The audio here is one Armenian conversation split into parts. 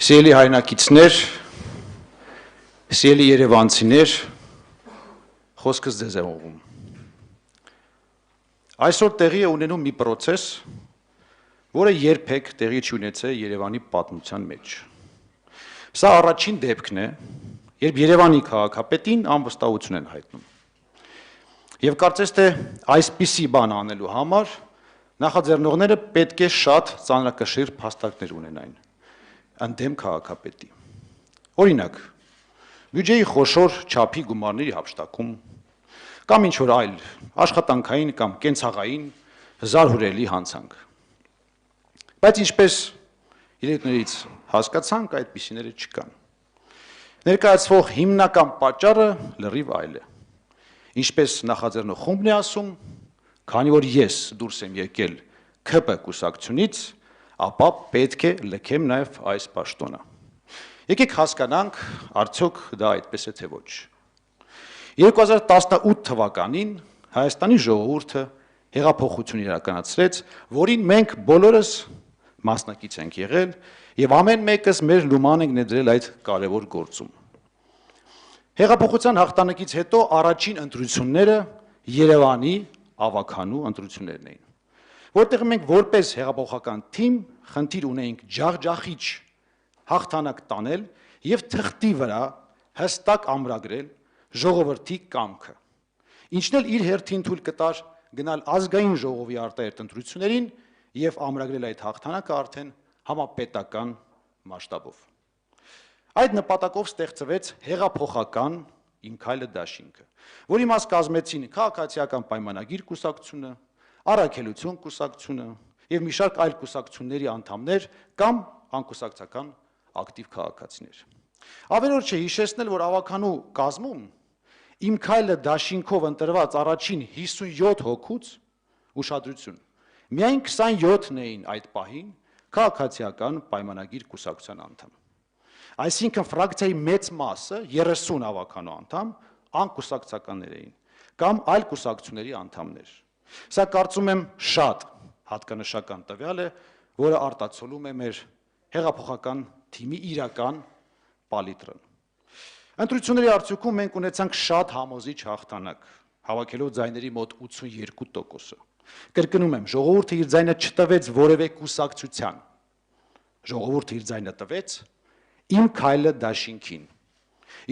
Սիրելի հայրենակիցներ, սիրելի երևանցիներ, խոսքս ձեզ եմ ուղղում։ Այսօր տեղի է ունենում մի process, որը երբեք տեղի չի ունեցել Երևանի պատմության մեջ։ Սա առաջին դեպքն է, երբ Երևանի քաղաքապետին անվստահություն են հայտնում։ Եվ կարծես թե այսպիսի բան անելու համար նախաձեռնողները պետք է շատ ծանրակշիռ փաստարկներ ունենային ընդդեմ քաղաքապետի։ Օրինակ, բյուջեի խոշոր չափի գումարների հափշտակում կամ ինչ-որ այլ աշխատանքային կամ կենցաղային զարհուրելի հանցանք։ Բայց ինչպես իրիկներից հասկացանք, այդպիսիները չկան։ Ներկայացվող հիմնական պատճառը լրիվ այլ է։ Ինչպես նախաձեռնող խումբն է ասում, քանի որ ես դուրս եմ եկել ՔՊ կուսակցությունից, ապա պետք է լքեմ նաև այս պաշտոնը։ Եկեք հասկանանք, արդյոք դա այդպես է թե ոչ։ 2018 թվականին Հայաստանի ժողովուրդը հեղափոխություն իրականացրեց, որին մենք բոլորս մասնակից ենք եղել եւ ամեն մեկս մեր լուման ենք ներդրել այդ կարևոր գործում։ Հեղափոխության հաղթանակից հետո առաջին ընտրությունները Երևանի ավականու ընտրություններն էին, որտեղ մենք որպես հեղափոխական թիմ խնդիր ունեինք ջախջախիչ հաղթանակ տանել եւ թղթի վրա հստակ ամրագրել ժողովրդի կամքը, ինչն էլ իր հերթին թույլ կտար գնալ ազգային ժողովի արտահերտ ընտրություններին եւ ամրագրել այդ հաղթանակը արդեն համապետական մասշտաբով։ Այդ նպատակով ստեղծվեց հեղափոխական Իմ քայլը դաշինքը, որի մաս կազմեցին քաղաքացիական պայմանագիր կուսակցությունը, առաքելություն կուսակցությունը եւ մի շարք այլ կուսակցությունների անդամներ կամ անկուսակցական ակտիվ քաղաքացիներ։ Ավելորդ չէ հիշեցնել, որ ավականու կազմում Իմ քայլը դաշինքով ընտրված առաջին 57 հոգուց ուշադրություն։ Միայն 27-ն էին այդ պահին քաղաքացիական պայմանագիր կուսակցության անդամ։ Այսինքն ֆրակցիայի մեծ մասը 30 ավականու անդամ անկուսակցականներ էին կամ այլ կուսակցությունների անդամներ։ Սա կարծում եմ շատ հատկանշական տվյալ է, որը արտացոլում է մեր հեղափոխական թիմի իրական պալիտրը։ Ընտրությունների արդյունքում մենք ունեցանք շատ համոզիչ հաղթանակ, հավաքելով ձայների մոտ 82%-ը։ Կրկնում եմ, ժողովուրդը իր ձայնը չտվեց որևէ կուսակցության։ Ժողովուրդը իր ձայնը տվեց Իմ քայլը դաշինքին։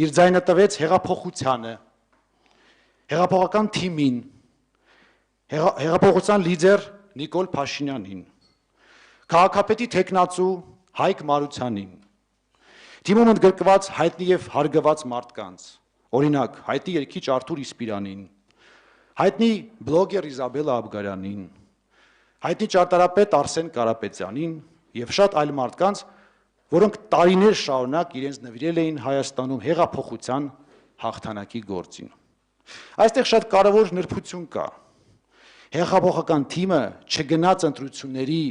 Իր ձայնը տվեց հեղափոխությանը, հեղափոխական թիմին, հեղափոխության լիդեր Նիկոլ Փաշինյանին, քաղաքապետի թեկնածու Հայկ Մարությանին, թիմում ընդգրկված հայտնի եւ հարգված մարդկանց, օրինակ հայտնի երգիչ Արթուր Իսպիրանին, հայտնի բլոգեր Իզաբելա Աբգարյանին, հայտնի ճարտարապետ Արսեն Կարապետյանին եւ շատ այլ մարդկանց, որոնք տարիներ շարունակ իրենց նվիրել էին Հայաստանում հեղափոխության հաղթանակի գործին։ Այստեղ շատ կարևոր նրբություն կա։ Հեղափոխական թիմը չգնաց ընտրությունների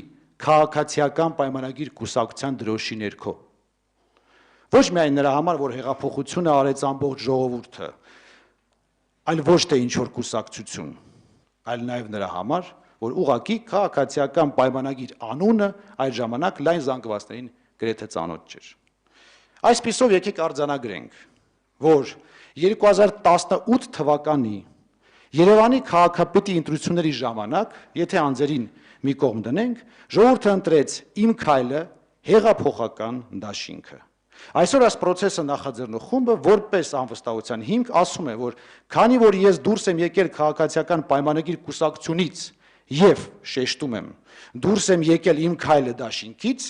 քաղաքացիական պայմանագիր կուսակցության դրոշի ներքո։ Ոչ միայն նրա համար, որ հեղափոխությունը արեց ամբողջ ժողովուրդը, այլ ոչ թե ինչ-որ կուսակցություն, այլ նաև նրա համար, որ ուղղակի քաղաքացիական պայմանագիր անունը այդ ժամանակ լայն զանգվածներին գրեթե ծանոթ չէր։ Այսպիսով եկեք արձանագրենք, որ 2018 թվականի Երևանի քաղաքապետի ընտրությունների ժամանակ, եթե անձերին մի կողմ դնենք, ժողովուրդը ընտրեց Իմ քայլը հեղափոխական դաշինքը։ Այսօր այս process-ը նախաձեռնող խումբը որպես անվստահության հիմք ասում է, որ քանի որ ես դուրս եմ եկել քաղաքացիական պայմանագիր կուսակցությունից եւ շեշտում եմ, դուրս եմ եկել Իմ քայլը դաշինքից,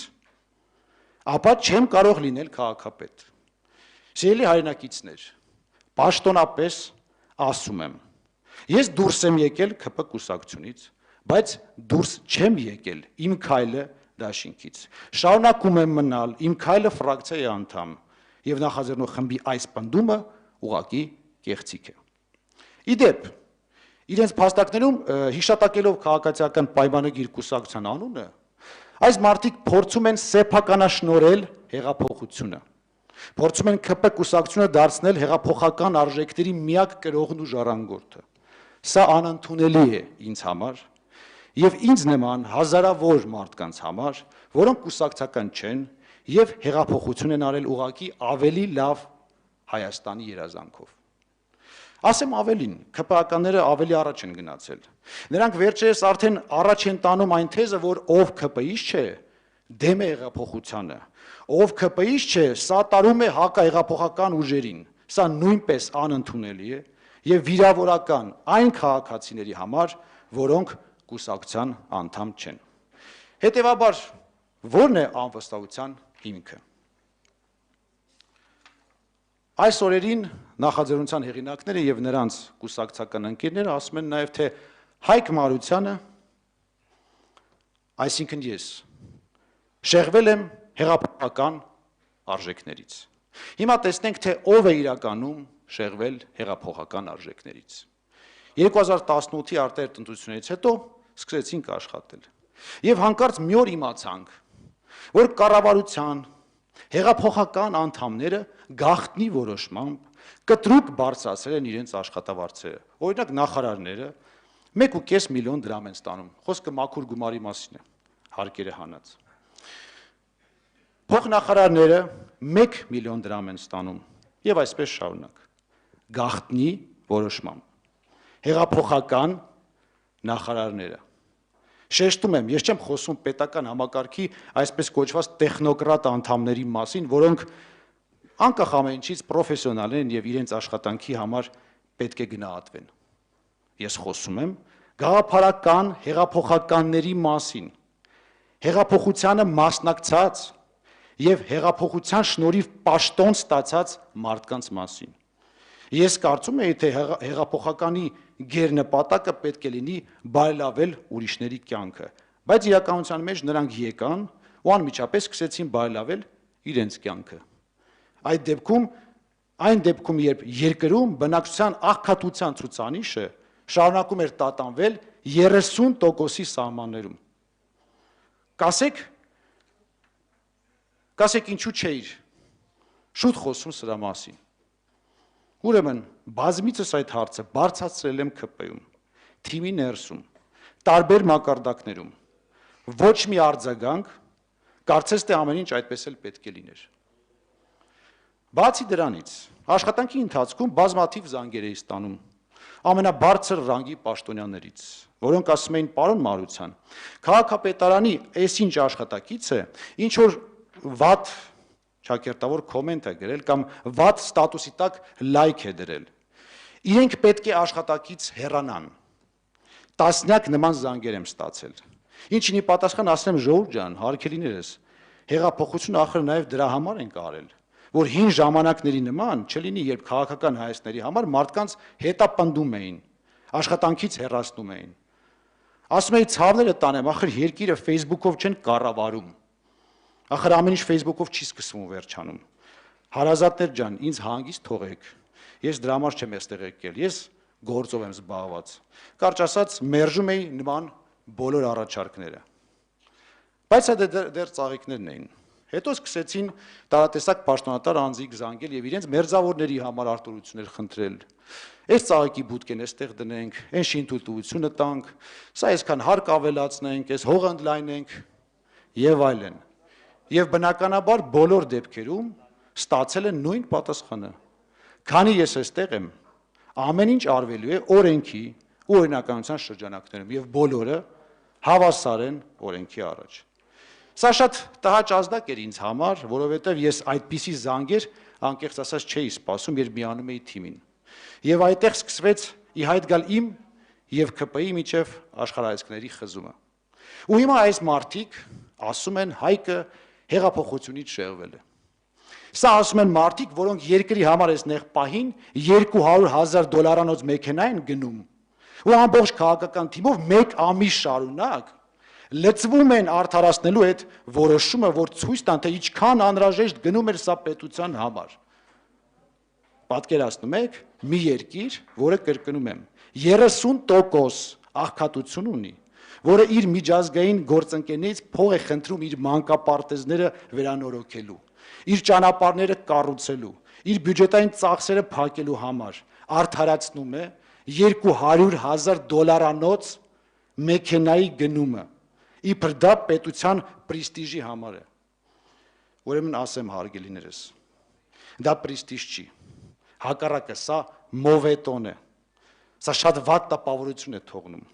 ապա չեմ կարող լինել քաղաքապետ։ Սիրելի հայրենակիցներ, պաշտոնապես ասում եմ, ես դուրս եմ եկել ՔՊ կուսակցությունից, բայց դուրս չեմ եկել Իմ քայլը դաշինքից։ Շարունակում եմ մնալ Իմ քայլը ֆրակցիայի անդամ եւ նախաձեռնող խմբի այս պնդումը ուղղակի կեղծիք է։ Իդեպ, իրենց փաստարկներում հիշատակելով քաղաքացիական պայմանագիր կուսակցության անունը, այս մարդիկ փորձում են սեփականաշնորհել հեղափոխությունը։ Փորձում են ՔՊ կուսակցությունը դարձնել հեղափոխական արժեքների միակ կրողն ու ժառանգորդը։ Սա անընդունելի է ինձ համար եւ ինձ նման հազարավոր մարդկանց համար, որոնք կուսակցական չեն եւ հեղափոխություն են արել ուղղակի ավելի լավ Հայաստանի երազանքով։ Ասեմ ավելին, ԿՊԱ-ականները ավելի առաջ են գնացել։ Նրանք վերջերս արդեն առաջ են տանում այն թեզը, որ ով ԿՊԻ-ից չէ, դեմ է հեղափոխությանը, ով ԿՊԻ-ից չէ, սատարում է հակահեղափոխական ուժերին։ Սա նույնպես անընդունելի է եւ վիրավորական այն քաղաքացիների համար, որոնք կուսակցության անդամ չեն։ Հետևաբար, ո՞րն է անվստահության հիմքը։ Այս օրերին նախաձեռնության հեղինակները եւ նրանց կուսակցական ընկերները ասում են նաեւ, թե Հայկ Մարությանը, այսինքն ես, շեղվել եմ հեղափոխական արժեքներից։ Հիմա տեսնենք, թե ով է իրականում շեղվել հեղափոխական արժեքներից։ 2018-ի արտահերթ ընտրություններից հետո սկսեցինք աշխատել։ Եվ հանկարծ մի օր իմացանք, որ կառավարության հեղափոխական անդամները գաղտնի որոշմամբ կտրուկ բարձրացրել են իրենց աշխատավարձերը։ Օրինակ նախարարները 1.5 միլիոն դրամ են ստանում։ Խոսքը մաքուր գումարի մասին է, հարկերը հանած։ Փոխնախարարները 1 միլիոն դրամ են ստանում եւ այսպես շարունակ։ Գաղտնի որոշմամբ։ Հեղափոխական նախարարները։ Շեշտում եմ, ես չեմ խոսում պետական համակարգի այսպես կոչված տեխնոկրատ անդամների մասին, որոնք անկախ ամեն ինչից պրոֆեսիոնալ են եւ իրենց աշխատանքի համար պետք է գնահատվեն։ Ես խոսում եմ գաղափարական հեղափոխականների մասին, հեղափոխությանը մասնակցած եւ հեղափոխության շնորհիվ պաշտոն ստացած մարդկանց մասին։ Ես կարծում եմ, թե հեղափոխականի գերնպատակը պետք է լինի բարելավել ուրիշների կյանքը, բայց իրականության մեջ նրանք եկան ու անմիջապես սկսեցին բարելավել իրենց կյանքը։ Այն դեպքում, երբ երկրում բնակչության աղքատության ցուցանիշը շարունակում էր տատանվել 30%-ի սահմաններում։ Կասեք ինչու չէիր շուտ խոսում սրա մասին։ Ուրեմն, բազմիցս այդ հարցը բարձրացրել եմ ԿՊ-ում, թիմի ներսում, տարբեր մակարդակներում, ոչ մի արձագանք, կարծես թե ամեն ինչ այդպես էլ պետք է լիներ։ Բացի դրանից, աշխատանքի ընթացքում բազմաթիվ զանգեր էի ստանում ամենաբարձր ռանգի պաշտոնյաներից, որոնք ասում էին, պարոն Մարության, քաղաքապետարանի այսինչ աշխատակից է, ինչ որ վատ ճակերտավոր կոմենտ է գրել կամ վատ ստատուսի տակ լայք է դրել։ Իրենք պետք է աշխատակից հեռանան։ Տասնյակ նման զանգեր եմ ստացել։ Ինչին ի պատասխան ասեմ, ժողովուրդ ջան, հարգելիներս, հեղափոխությունը ախր նաև դրա համար ենք արել, որ հին ժամանակների նման չլինի, երբ քաղաքական հայացքների համար մարդկանց հետապնդում էին, աշխատանքից հեռացնում էին։ Ասում էի ցավները տանեմ, ախր երկիրը Facebook-ով չեն կառավարում։ Ախր ամեն ինչ Facebook-ով չի սկսվում ու վերջանում։ Հարազատներ ջան, ինձ հանգիստ թողեք։ Ես դրա համար չեմ այստեղ եկել։ Ես գործով եմ զբաղված։ Կարճ ասած, մերժում էի նման բոլոր առաջարկները։ Բայց դա դեռ ծաղիկներն էին։ Հետո սկսեցին տարատեսակ պաշտոնատար անձիկ զանգել եւ իրենց մերձավորների համար արտոնություններ խնդրել։ Այս ծաղիկի բուտկեն էստեղ դնենք, այն շինթույլտվությունը տանք, սա այսքան հարկ ավելացնենք, այս հողը ընդլայնենք եւ այլն։ Եվ բնականաբար բոլոր դեպքերում ստացել են նույն պատասխանը։ Քանի ես այստեղ եմ, ամեն ինչ արվելու է օրենքի ու օրինականության շրջանակներում եւ բոլորը հավասար են օրենքի առաջ։ Սա շատ տհաճ ազդակ էր ինձ համար, որովհետև ես այդպիսի զանգեր անկեղծ ասած չէի սպասում, երբ միանում էի թիմին։ Եվ այդտեղ սկսվեց ի հայտ գալ իմ եւ ԿՊ-ի միջև աշխարհայացքների խզումը։ Ու հիմա այս մարդիկ ասում են Հայկը հեղափոխությունից շեղվել է։ Սա ասում են մարդիկ, որոնք երկրի համար այս նեղ պահին $200,000 մեքենա են գնում ու ամբողջ քաղաքական թիմով մեկ ամիս շարունակ լծվում են արդարացնելու այդ որոշումը, որ ցույց տան, թե ինչքան անհրաժեշտ գնում էր սա պետության համար։ Պատկերացնում եք, մի երկիր, որը կրկնում եմ, 30% աղքատություն ունի, որը իր միջազգային գործընկերներից փող է խնդրում իր մանկապարտեզները վերանորոգելու, իր ճանապարհները կառուցելու, իր բյուջետային ծախսերը փակելու համար, արդարացնում է $200,000 մեքենայի գնումը, իբր դա պետության պրեստիժի համար է։ Ուրեմն ասեմ հարգելիներս, դա պրեստիժ չի, հակառակը սա մովետոն է, սա շատ վատ տպավորություն է թողնում,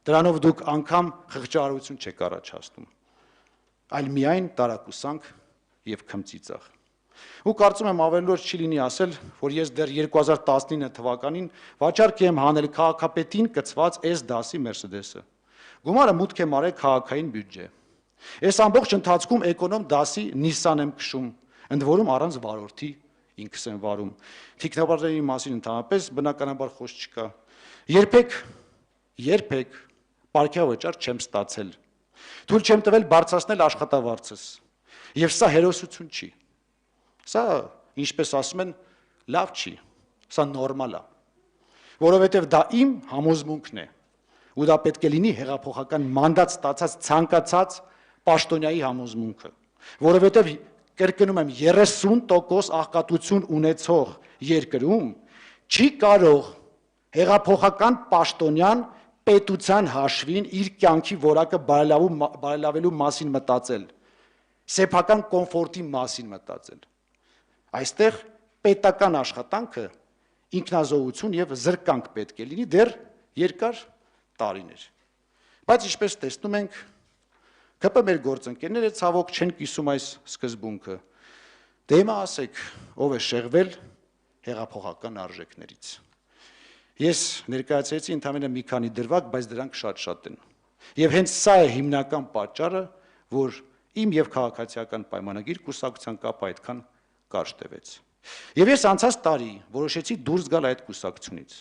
դրանով դուք անգամ խղճահարություն չեք առաջացնում, այլ միայն տարակուսանք և քմծիծաղ։ Ու կարծում եմ ավելորդ չի լինի ասել, որ ես դեռ 2019 թվականին վաճառք եմ հանել քաղաքապետին կցված S դասի Mercedes-ը։ Գումարը մուտք եմ արել քաղաքային բյուջե։ Այս ամբողջ ընթացքում էկոնոմ դասի Nissan եմ քշում, ընդ որում առանց վարորդի ինքս եմ վարում։ Թիկնապարների մասին ընդհանրապես բնականաբար խոսք չկա։ Երբեք պարգևավճար չեմ ստացել։ Թույլ չեմ տվել բարձրացնել աշխատավարձս։ Եվ սա հերոսություն չի։ Սա, ինչպես ասում են, լավ չի, սա նորմալ է, որովհետև դա իմ համոզմունքն է, ու դա պետք է լինի հեղափոխական մանդատ ստացած ցանկացած պաշտոնյայի համոզմունքը, որովհետև կրկնում եմ 30% աղքատություն ունեցող երկրում չի կարող հեղափոխական պաշտոնյան պետության հաշվին իր կյանքի որակը բարելավելու մասին մտածել, սեփական կոմֆորտի մասին մտածել։ Այստեղ պետական աշխատանքը ինքնազոհություն և զրկանք պետք է լինի դեռ երկար տարիներ։ Բայց ինչպես տեսնում ենք, ԿՊ մեր գործընկերները ցավոք չեն կիսում այս սկզբունքը։ Դե հիմա ասեք, ով է շեղվել հեղափոխական արժեքներից։ Ես ներկայացրեցի ընդամենը մի քանի դրվագ, բայց դրանք շատ են։ Եվ հենց սա է հիմնական պատճառը, որ իմ և քաղաքացիական պայմանագիր կուսակցության կապը այդքան կարճ տևեց։ Եվ ես անցած տարի որոշեցի դուրս գալ այդ կուսակցությունից։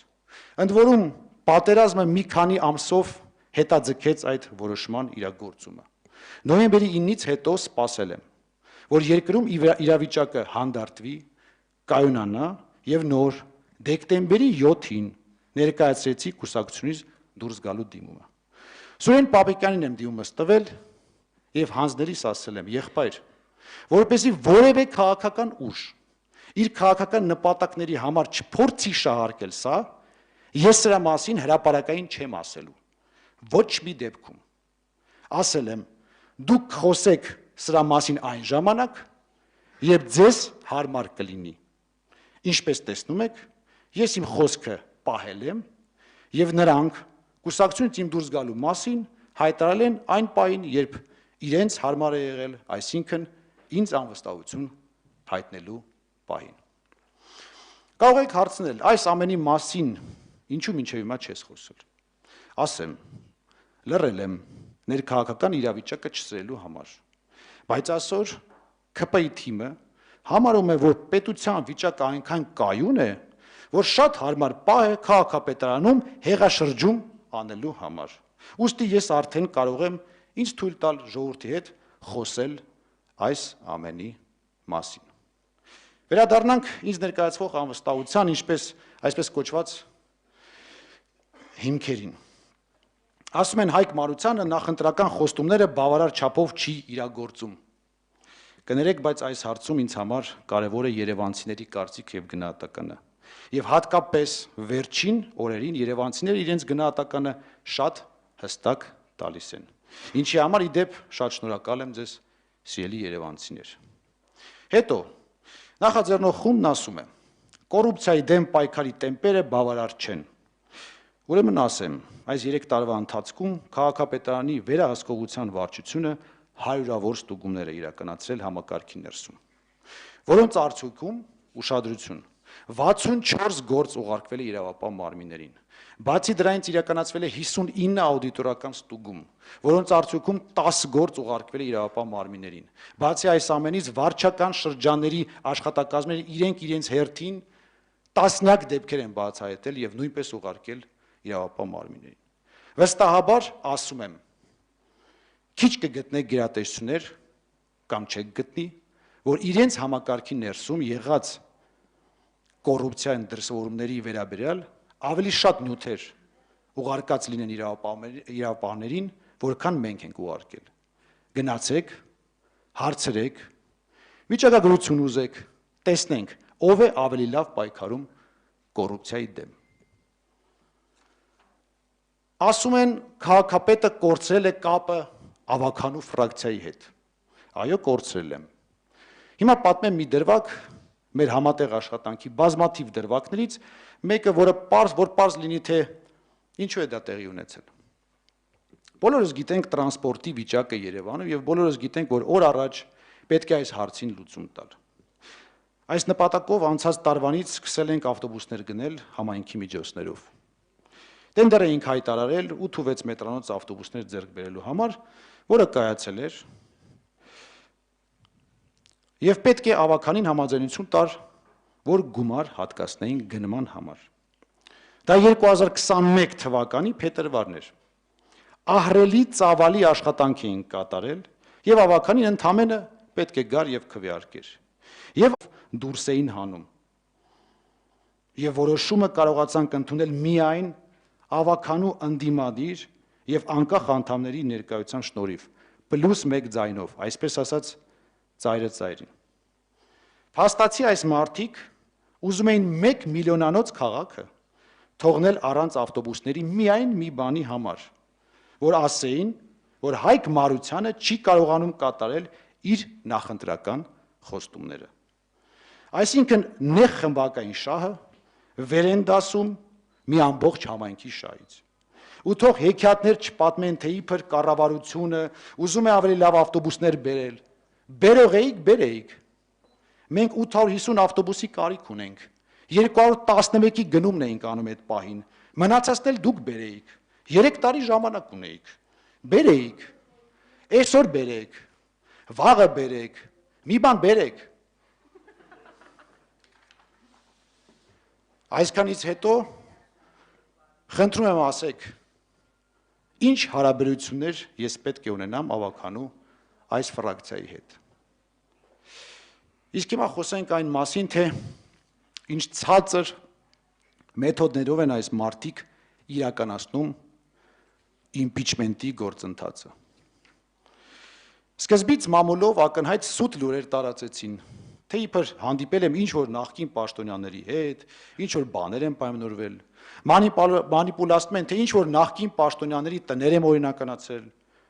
Ընդ որում պատերազմը մի քանի ամսով հետաձգեց այդ որոշման իրագործումը։ Նոյեմբերի 9-ից հետո սպասել եմ, որ երկրում իրավիճակը հանդարտվի, կայունանա եւ նոր դեկտեմբերի 7-ին ներկայացրեցի կուսակցությունից դուրս գալու դիմումը։ Սուրեն Պապիկյանին եմ դիմումս տվել եւ հանձնելիս ասել եմ. եղբայր, որպեսզի որևէ քաղաքական ուժ իր քաղաքական նպատակների համար չփորձի շահարկել սա, ես սրա մասին հրապարակային չեմ ասելու։ Ոչ մի դեպքում։ Ասել եմ, դուք խոսեք սրա մասին այն ժամանակ, երբ ձեզ հարմար կլինի։ Ինչպես տեսնում եք, ես իմ խոսքը պահել եմ եւ նրանք կուսակցությունից իմ դուրս գալու մասին հայտարարել են այն պահին, երբ իրենց հարմար է եղել, այսինքն ինձ անվստահություն հայտնելու պահին։ Կարող եք հարցնել, այս ամենի մասին ինչու մինչև հիմա չես խոսել։ Ասեմ, լռել եմ ներքաղաքական իրավիճակը չսրելու համար, բայց այսօր ԿՊ-ի թիմը համարում է, որ պետության վիճակը այնքան կայուն է, որ շատ հարմար պահ է քաղաքապետարանում հեղաշրջում անելու համար։ Ուստի ես արդեն կարող եմ ինձ թույլ տալ ժողովրդի հետ խոսել այս ամենի մասին։ Վերադառնանք ինձ ներկայացվող անվստահության, այսպես կոչված հիմքերին։ Ասում են Հայկ Մարությանը նախընտրական խոստումները բավարար չափով չի իրագործում։ Կներեք, բայց այս հարցում ինձ համար կարևոր է երևանցիների կարծիք եւ գնահատականը։ Եվ հատկապես վերջին օրերին երևանցիները իրենց գնահատականը շատ հստակ տալիս են։ Ինչի համար ի դեպ շատ շնորհակալ եմ ձեզ, սիրելի երևանցիներ։ Հետո նախաձեռնող խումբն ասում է. կոռուպցիայի դեմ պայքարի տեմպերը բավարար չեն։ Ուրեմն ասեմ, այս 3 տարվա ընթացքում քաղաքապետարանի վերահսկողության վարչությունը հարյուրավոր ստուգումներ է իրականացրել համակարգի ներսում, որոնց արդյունքում ուշադրություն 64 գործ ուղարկվել է իրավապահ մարմիններին։ Բացի դրանից իրականացվել է 59 աուդիտորական ստուգում, որոնց արդյունքում 10 գործ ուղարկվել է իրավապահ մարմիններին։ Բացի այս ամենից վարչական շրջանների աշխատակազմները իրենց հերթին տասնյակ դեպքեր են բացահայտել եւ նույնպես ուղարկել իրավապահ մարմիններին։ Վստահաբար ասում եմ, քիչ կգտնեք գերատեսչություններ կամ չեք գտնի, որ իրենց համակարգի ներսում եղած կոռուպցիայի դրսևորումների վերաբերյալ ավելի շատ նյութեր ուղարկած լինեն իրավապահներին, որքան մենք ենք ուղարկել։ Գնացեք, հարցրեք, վիճակագրություն ուզեք, տեսնենք, ով է ավելի լավ պայքարում կոռուպցիայի դեմ։ Ասում են, քաղաքապետը կորցրել է կապը ավականու ֆրակցիայի հետ։ Այո, կորցրել եմ։ Հիմա պատմեմ մի դրվագ մեր համատեղ աշխատանքի բազմաթիվ դրվագներից, մեկը, որ պարզ լինի, թե ինչու է դա տեղի ունեցել։ Բոլորս գիտենք տրանսպորտի վիճակը Երևանում եւ բոլորս գիտենք, որ օր առաջ պետք է այս հարցին լուծում տալ։ Այս նպատակով անցած տարվանից սկսել ենք ավտոբուսներ գնել համայնքի միջոցներով։ Տենդեր էինք հայտարարել 8 ու 6 մետրանոց ավտոբուսներ ձեռք բերելու համար, որը կայացել էր, եւ պետք է ավականին համաձայնություն տար, որ գումար հատկացնեին գնման համար։ Դա 2021 թվականի փետրվարն էր։ Ահռելի ծավալի աշխատանք էին կատարել եւ ավականին ընդամենը պետք է գար եւ քվեարկեր։ Եվ դուրս էին հանում։ Եվ որոշումը կարողացանք ընդունել միայն ավականու ընդդիմադիր եւ անկախ անդամների ներկայության շնորհիվ, +1 ձայնով, այսպես ասած, ծայրը ծայրին։ Փաստացի այս մարդիկ ուզում էին 1 միլիոնանոց քաղաքը թողնել առանց ավտոբուսների միայն մի բանի համար, որ ասեին, որ Հայկ Մարությանը չի կարողանում կատարել իր նախընտրական խոստումները։ Այսինքն նեղ խմբակային շահը վեր են դասում մի ամբողջ համայնքի շահից։ Ու թող հեքիաթներ չպատմեն, թե իբր կառավարությունը ուզում է ավելի լավ ավտոբուսներ բերել։ Բերող էիք, բերեիք։ Մենք 850 ավտոբուսի կարիք ունենք։ 211-ի գնումն էինք անում այդ պահին։ Մնացածն էլ դուք բերեիք։ 3 տարի ժամանակ ունեիք։ Բերեիք։ Այսօր բերեք։ Վաղը բերեք։ Մի բան բերեք։ Այսքանից հետո խնդրում եմ ասեք, ինչ հարաբերություններ ես պետք է ունենամ ավականու այս ֆրակցիայի հետ։ Իսկ հիմա խոսենք այն մասին, թե ինչ ցածր մեթոդներով են այս մարդիկ իրականացնում իմպիչմենտի գործընթացը։ Սկզբից մամուլով ակնհայտ սուտ լուրեր տարածեցին, թե իբր հանդիպել եմ ինչ-որ նախկին պաշտոնյաների հետ, ինչ-որ բաներ են պայմանավորվել, մանիպուլացնում են, թե ինչ-որ նախկին պաշտոնյաների տներ եմ օրինականացրել,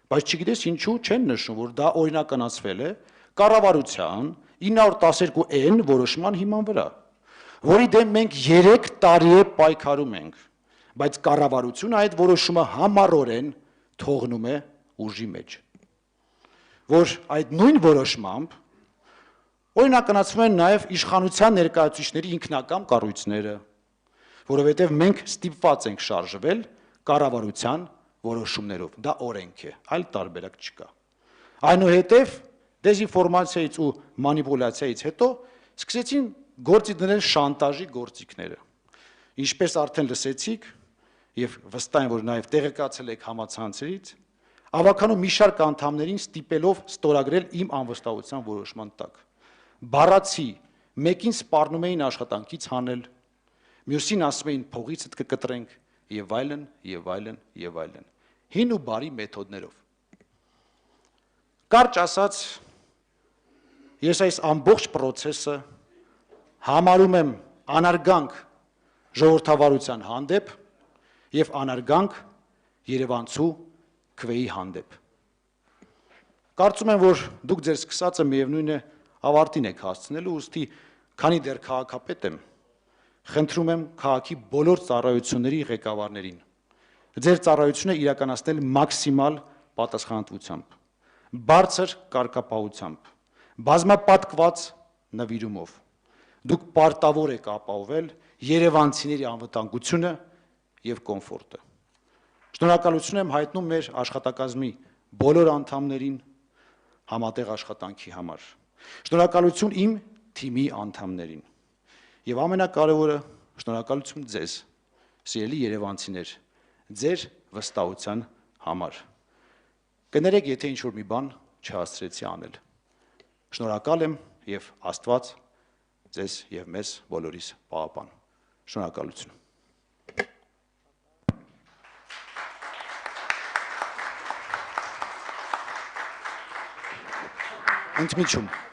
բայց չգիտես ինչու չեն նշում, որ դա օրինականացվել է կառավարության 912N որոշման հիման վրա, որի դեմ մենք 3 տարի է պայքարում ենք, բայց կառավարությունը այդ որոշումը համառորեն թողնում է ուժի մեջ, որ այդ նույն որոշմամբ օրինականացվում են նաև իշխանության ներկայացուցիչների ինքնակամ կառույցները, որովհետև մենք ստիպված ենք շարժվել կառավարության որոշումներով, դա օրենք է, այլ տարբերակ չկա։ Այնուհետև դեզինֆորմացիայից ու մանիպուլյացիայից հետո սկսեցին գործի դնել շանտաժի գործիքները, ինչպես արդեն լսեցիք եւ վստահ եմ, որ նաև տեղեկացել եք համացանցերից, ավականու մի շարք անդամներին ստիպելով ստորագրել իմ անվստահության որոշման տակ։ Բառացի մեկին սպառնում էին աշխատանքից հանել, մյուսին ասում էին փողիցդ կկտրենք եւ այլն եւ այլն եւ այլն։ Հին ու բարի մեթոդներով։ Կարճ ասած, ես այս ամբողջ process-ը համարում եմ անարգանք ժողովրդավարության հանդեպ եւ անարգանք Երևանցու քվեի հանդեպ։ Կարծում եմ, որ դուք ձեր սկսածը միևնույն է ավարտին եք հասցնելու, ուստի քանի դեռ քաղաքապետ եմ, խնդրում եմ քաղաքի բոլոր ծառայությունների ղեկավարներին ձեր ծառայությունը իրականացնել մաքսիմալ պատասխանատվությամբ, բարձր կարգապահությամբ, բազմապատկված նվիրումով։ Դուք պարտավոր եք ապահովել երևանցիների անվտանգությունը եւ կոմֆորտը։ Շնորհակալություն եմ հայտնում մեր աշխատակազմի բոլոր անդամներին համատեղ աշխատանքի համար։ Շնորհակալություն իմ թիմի անդամներին։ Եվ ամենակարևորը, շնորհակալություն ձեզ, սիրելի երևանցիներ, ձեր վստահության համար։ Կներեք, եթե ինչ-որ մի բան չհասցրեցի անել։ Շնորհակալ եմ եւ Աստված ձեզ եւ մեզ բոլորիս պահապան։ Շնորհակալություն։ Ընդմիջում